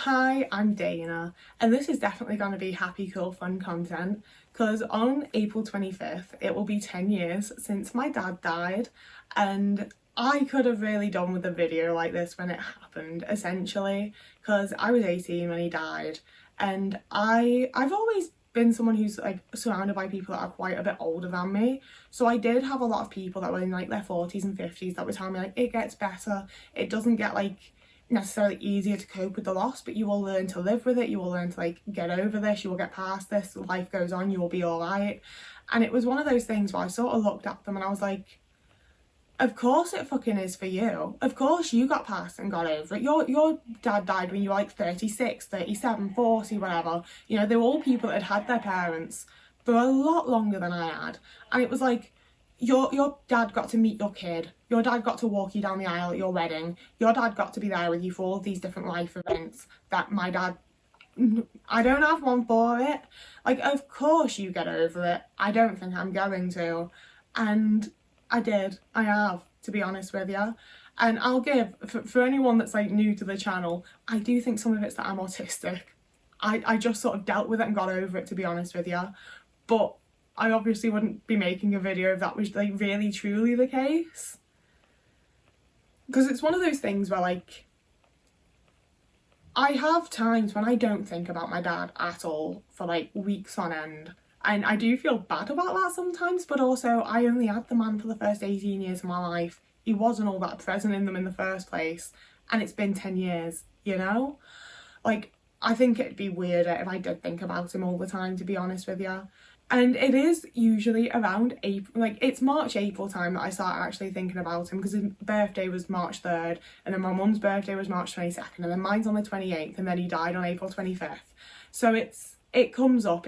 Hi, I'm Dana, and this is definitely going to be happy, cool, fun content, because on April 25th, it will be 10 years since my dad died, and I could have really done with a video like this when it happened, essentially, because I was 18 when he died, and I've always been someone who's like surrounded by people that are quite a bit older than me, so I did have a lot of people that were in like their 40s and 50s that would tell me like it gets better, it doesn't get like necessarily easier to cope with the loss, but you will learn to live with it, you will learn to like get over this, you will get past this, life goes on, you will be all right. And it was one of those things where I sort of looked at them and I was like, of course it fucking is for you. Of course you got past and got over it. Your dad died when you were like 36, 37, 40, whatever. You know, they were all people that had their parents for a lot longer than I had. And it was like, your dad got to meet your kid. Your dad got to walk you down the aisle at your wedding. Your dad got to be there with you for all these different life events that my dad, I don't have one for it. Like, of course you get over it. I don't think I'm going to. And I did. I have, to be honest with you. And I'll give, for anyone that's like new to the channel, I do think some of it's that I'm autistic. I just sort of dealt with it and got over it, to be honest with you. But I obviously wouldn't be making a video if that was like really truly the case. Because it's one of those things where like, I have times when I don't think about my dad at all for like weeks on end. And I do feel bad about that sometimes, but also I only had the man for the first 18 years of my life. He wasn't all that present in them in the first place. And it's been 10 years, you know? Like, I think it'd be weirder if I did think about him all the time, to be honest with you. And it is usually around April, like it's March, April time that I start actually thinking about him, because his birthday was March 3rd, and then my mum's birthday was March 22nd, and then mine's on the 28th, and then he died on April 25th. So it comes up,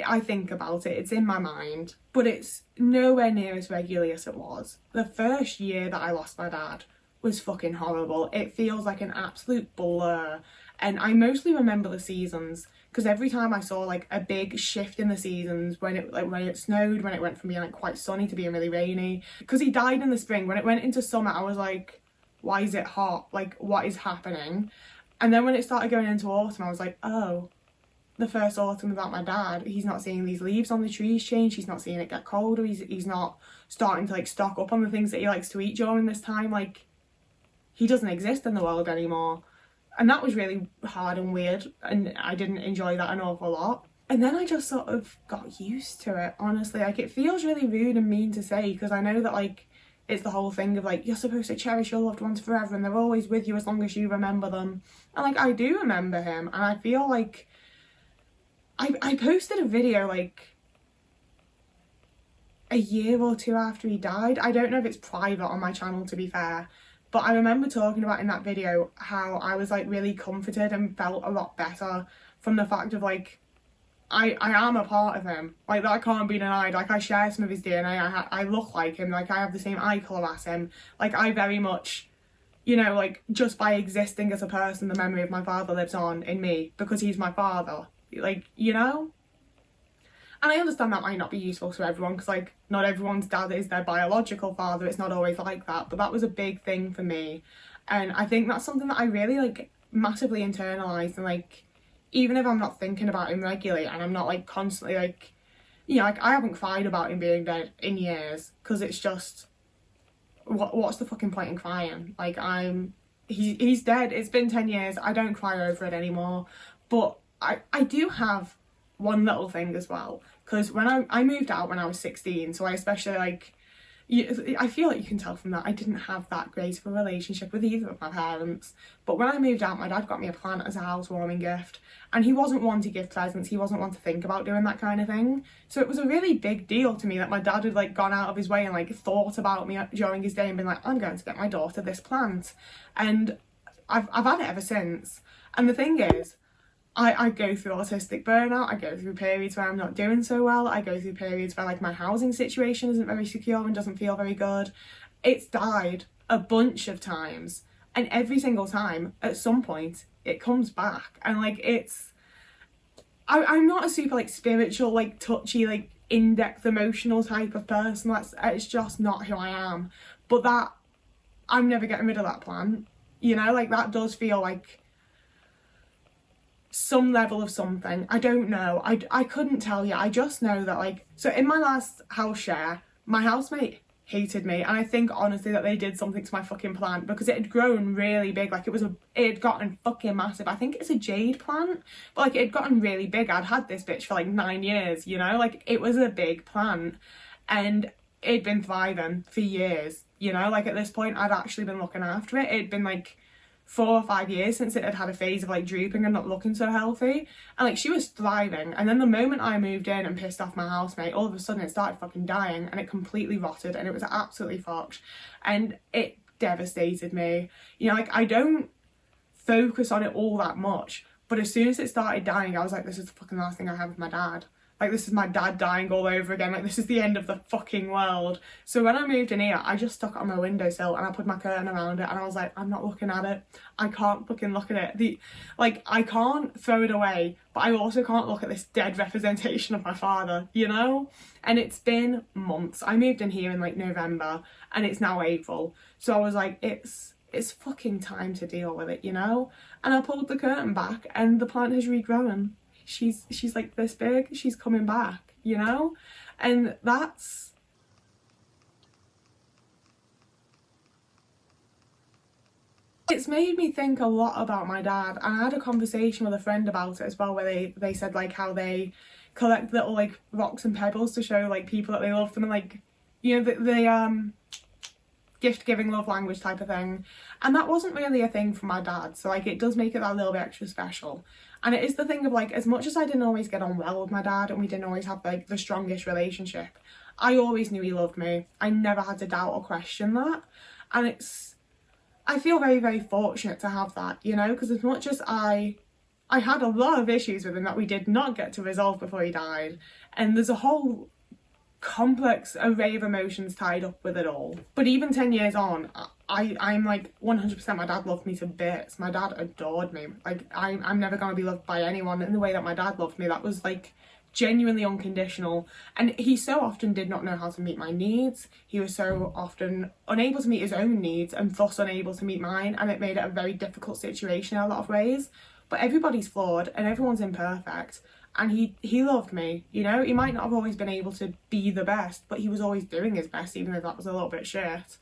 I think about it, it's in my mind, but it's nowhere near as regularly as it was. The first year that I lost my dad was fucking horrible. It feels like an absolute blur, and I mostly remember the seasons, because every time I saw like a big shift in the seasons, when it snowed, when it went from being like quite sunny to being really rainy, because he died in the spring, when it went into summer I was like, why is it hot, like what is happening? And then when it started going into autumn I was like, oh, the first autumn without my dad, he's not seeing these leaves on the trees change, he's not seeing it get colder, he's not starting to like stock up on the things that he likes to eat during this time, like he doesn't exist in the world anymore. And that was really hard and weird, and I didn't enjoy that an awful lot. And then I just sort of got used to it, honestly. Like, it feels really rude and mean to say, because I know that, like, it's the whole thing of, like, you're supposed to cherish your loved ones forever, and they're always with you as long as you remember them. And, like, I do remember him, and I feel like I posted a video, like, a year or two after he died. I don't know if it's private on my channel, to be fair. But I remember talking about in that video how I was like really comforted and felt a lot better from the fact of like, I am a part of him. Like, that can't be denied. Like, I share some of his DNA, I look like him, like I have the same eye colour as him. Like, I very much, you know, like just by existing as a person, the memory of my father lives on in me because he's my father. Like, you know? And I understand that might not be useful to everyone, because like not everyone's dad is their biological father, it's not always like that, but that was a big thing for me. And I think that's something that I really like massively internalised, and like even if I'm not thinking about him regularly and I'm not like constantly like, you know, like I haven't cried about him being dead in years, because it's just what's the fucking point in crying? Like, he's dead, it's been 10 years, I don't cry over it anymore. But I do have one little thing as well, because when I moved out when I was 16, so I especially like, I feel like you can tell from that I didn't have that great of a relationship with either of my parents. But when I moved out, my dad got me a plant as a housewarming gift, and he wasn't one to give presents, he wasn't one to think about doing that kind of thing. So it was a really big deal to me that my dad had like gone out of his way and like thought about me during his day and been like, I'm going to get my daughter this plant. And I've had it ever since. And the thing is, I go through autistic burnout, I go through periods where I'm not doing so well, I go through periods where like my housing situation isn't very secure and doesn't feel very good. It's died a bunch of times, and every single time at some point it comes back, and like I'm not a super like spiritual, like touchy, like in-depth emotional type of person. It's just not who I am. But that, I'm never getting rid of that plant, you know, like that does feel like some level of something. I don't know. I couldn't tell you. I just know that, like, so in my last house share, my housemate hated me, and I think honestly that they did something to my fucking plant, because it had grown really big. Like, it had gotten fucking massive. I think it's a jade plant, but like, it had gotten really big. I'd had this bitch for like 9 years, you know, like, it was a big plant, and it'd been thriving for years, you know. Like, at this point I'd actually been looking after it. It'd been like 4 or 5 years since it had had a phase of like drooping and not looking so healthy, and like, she was thriving. And then the moment I moved in and pissed off my housemate, all of a sudden it started fucking dying, and it completely rotted, and it was absolutely fucked, and it devastated me, you know. Like, I don't focus on it all that much, but as soon as it started dying, I was like, this is the fucking last thing I have with my dad. Like, this is my dad dying all over again. Like, this is the end of the fucking world. So when I moved in here, I just stuck it on my windowsill and I put my curtain around it, and I was like, I'm not looking at it. I can't fucking look at it. Like, I can't throw it away, but I also can't look at this dead representation of my father, you know? And it's been months. I moved in here in like November, and it's now April. So I was like, it's fucking time to deal with it, you know? And I pulled the curtain back, and the plant has regrown. She's like this big, she's coming back, you know? And it's made me think a lot about my dad. And I had a conversation with a friend about it as well, where they said like how they collect little like rocks and pebbles to show like people that they love them, and like, you know, the gift giving love language type of thing. And that wasn't really a thing for my dad, so like, it does make it that little bit extra special. And it is the thing of like, as much as I didn't always get on well with my dad, and we didn't always have like the strongest relationship, I always knew he loved me. I never had to doubt or question that. And I feel very, very fortunate to have that, you know, because as much as I had a lot of issues with him that we did not get to resolve before he died, and there's a whole complex array of emotions tied up with it all. But even 10 years on, I'm like 100% my dad loved me to bits. My dad adored me. Like, I'm never going to be loved by anyone in the way that my dad loved me. That was like genuinely unconditional. And he so often did not know how to meet my needs. He was so often unable to meet his own needs, and thus unable to meet mine, and it made it a very difficult situation in a lot of ways. But everybody's flawed and everyone's imperfect. And he loved me, you know? He might not have always been able to be the best, but he was always doing his best, even though that was a little bit shit.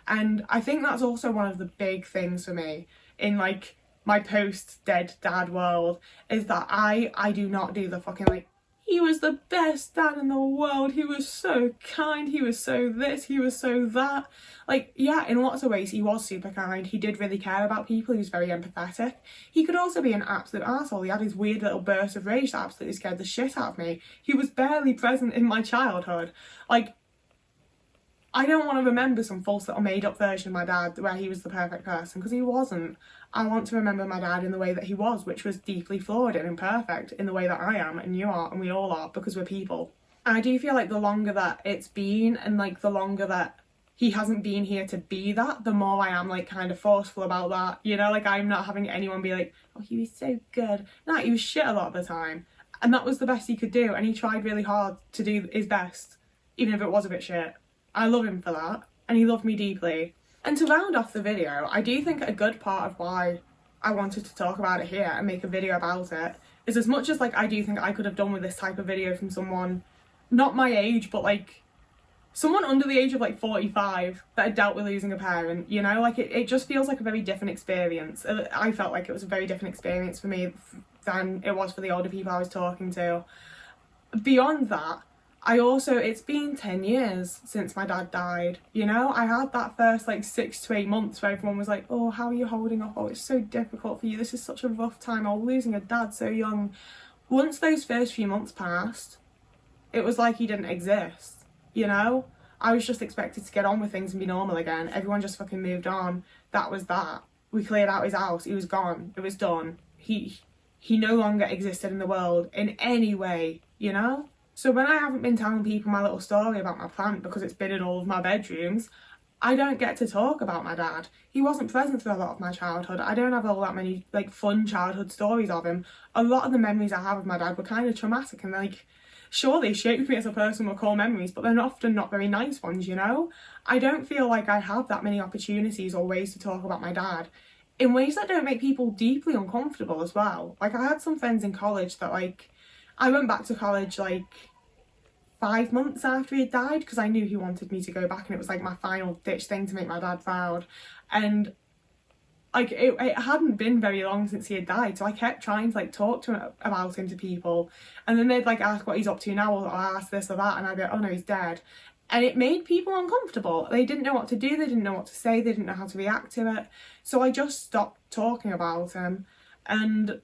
And I think that's also one of the big things for me in like my post-dead dad world, is that I do not do the fucking like, he was the best dad in the world, he was so kind, he was so this, he was so that. Like, yeah, in lots of ways he was super kind. He did really care about people. He was very empathetic. He could also be an absolute arsehole. He had his weird little burst of rage that absolutely scared the shit out of me. He was barely present in my childhood. Like, I don't want to remember some false little made up version of my dad where he was the perfect person, because he wasn't. I want to remember my dad in the way that he was, which was deeply flawed and imperfect, in the way that I am and you are and we all are, because we're people. And I do feel like the longer that it's been, and like the longer that he hasn't been here to be that, the more I am like kind of forceful about that, you know? Like, I'm not having anyone be like, oh, he was so good. No, he was shit a lot of the time, and that was the best he could do, and he tried really hard to do his best, even if it was a bit shit. I love him for that, and he loved me deeply. And to round off the video, I do think a good part of why I wanted to talk about it here and make a video about it is, as much as like I do think I could have done with this type of video from someone not my age, but like someone under the age of like 45 that had dealt with losing a parent, you know? Like, it just feels like a very different experience. I felt like it was a very different experience for me than it was for the older people I was talking to. Beyond that, it's been 10 years since my dad died, you know? I had that first like 6 to 8 months where everyone was like, oh, how are you holding up? Oh, it's so difficult for you. This is such a rough time. Oh, losing a dad so young. Once those first few months passed, it was like he didn't exist, you know? I was just expected to get on with things and be normal again. Everyone just fucking moved on. That was that. We cleared out his house. He was gone. It was done. He no longer existed in the world in any way, you know? So when I haven't been telling people my little story about my plant because it's been in all of my bedrooms, I don't get to talk about my dad. He wasn't present for a lot of my childhood. I don't have all that many like fun childhood stories of him. A lot of the memories I have of my dad were kind of traumatic, and like, sure, they shaped me as a person with core memories, but they're often not very nice ones, you know? I don't feel like I have that many opportunities or ways to talk about my dad in ways that don't make people deeply uncomfortable as well. Like, I had some friends in college that, like, I went back to college like 5 months after he had died because I knew he wanted me to go back, and it was like my final ditch thing to make my dad proud. And like it hadn't been very long since he had died, so I kept trying to like talk to him about him to people, and then they'd like ask what he's up to now, or ask this or that, and I'd be like, oh no, he's dead. And it made people uncomfortable. They didn't know what to do, they didn't know what to say, they didn't know how to react to it. So I just stopped talking about him, and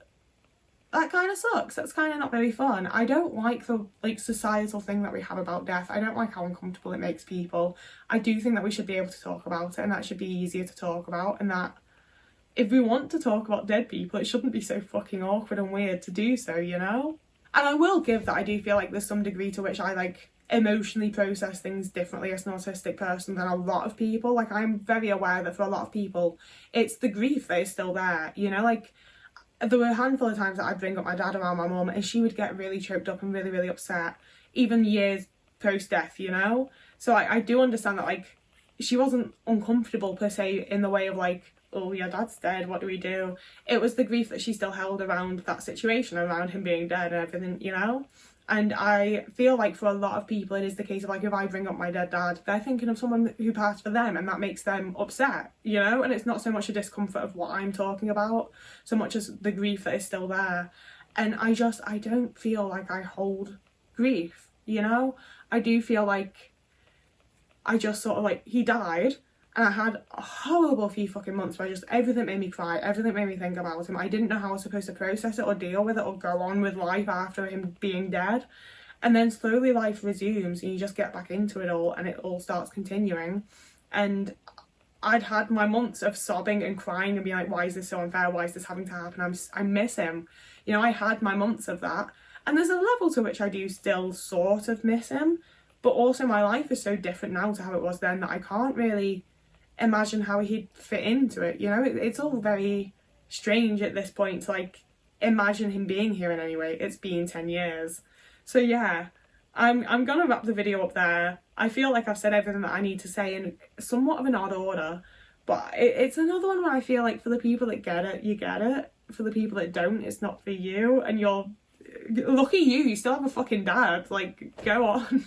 that kind of sucks. That's kind of not very fun. I don't like the like societal thing that we have about death. I don't like how uncomfortable it makes people. I do think that we should be able to talk about it, and that should be easier to talk about, and that if we want to talk about dead people, it shouldn't be so fucking awkward and weird to do so, you know? And I will give that I do feel like there's some degree to which I like emotionally process things differently as an autistic person than a lot of people. Like, I'm very aware that for a lot of people, it's the grief that is still there, you know? Like, there were a handful of times that I'd bring up my dad around my mum, and she would get really choked up and really, really upset, even years post-death, you know? So I do understand that, like, she wasn't uncomfortable per se in the way of like, oh, your dad's dead, what do we do? It was the grief that she still held around that situation, around him being dead and everything, you know? And I feel like for a lot of people it is the case of like, if I bring up my dead dad, they're thinking of someone who passed for them, and that makes them upset, you know? And it's not so much a discomfort of what I'm talking about, so much as the grief that is still there. And I don't feel like I hold grief, you know? I do feel like I just sort of like, he died, and I had a horrible few fucking months where just everything made me cry, everything made me think about him. I didn't know how I was supposed to process it or deal with it or go on with life after him being dead. And then slowly life resumes, and you just get back into it all, and it all starts continuing. And I'd had my months of sobbing and crying and being like, why is this so unfair? Why is this having to happen? I miss him. You know, I had my months of that. And there's a level to which I do still sort of miss him. But also my life is so different now to how it was then that I can't really imagine how he'd fit into it, you know? It's all very strange at this point to like imagine him being here in any way. It's been 10 years. So yeah, I'm gonna wrap the video up there. I feel like I've said everything that I need to say in somewhat of an odd order, but it's another one where I feel like for the people that get it, you get it. For the people that don't, it's not for you, and you're lucky you still have a fucking dad, like, go on.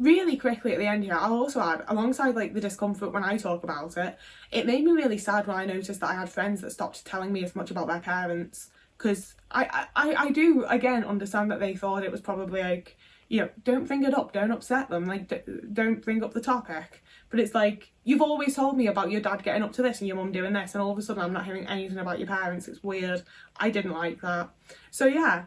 Really quickly at the end here, I'll also add, alongside like the discomfort when I talk about it, it made me really sad when I noticed that I had friends that stopped telling me as much about their parents, because I do again understand that they thought it was probably like, you know, don't bring it up, don't upset them, like don't bring up the topic. But it's like, you've always told me about your dad getting up to this and your mum doing this, and all of a sudden I'm not hearing anything about your parents. It's weird. I didn't like that. So yeah.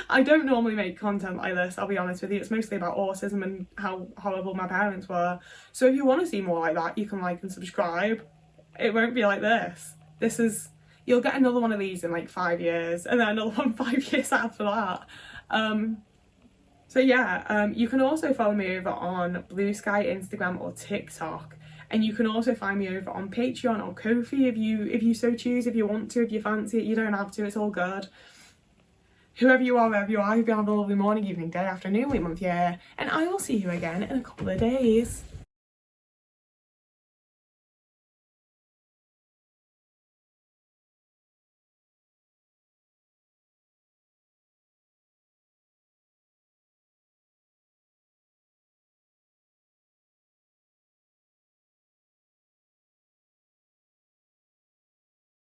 I don't normally make content like this, I'll be honest with you. It's mostly about autism and how horrible my parents were. So if you want to see more like that, you can like and subscribe. It won't be like this. You'll get another one of these in like 5 years, and then another one 5 years after that. So yeah, you can also follow me over on Blue Sky, Instagram or TikTok. And you can also find me over on Patreon or Ko-fi if you so choose, if you want to, if you fancy it. You don't have to, it's all good. Whoever you are, wherever you are, you've been having a lovely morning, evening, day, afternoon, week, month, year, and I will see you again in a couple of days.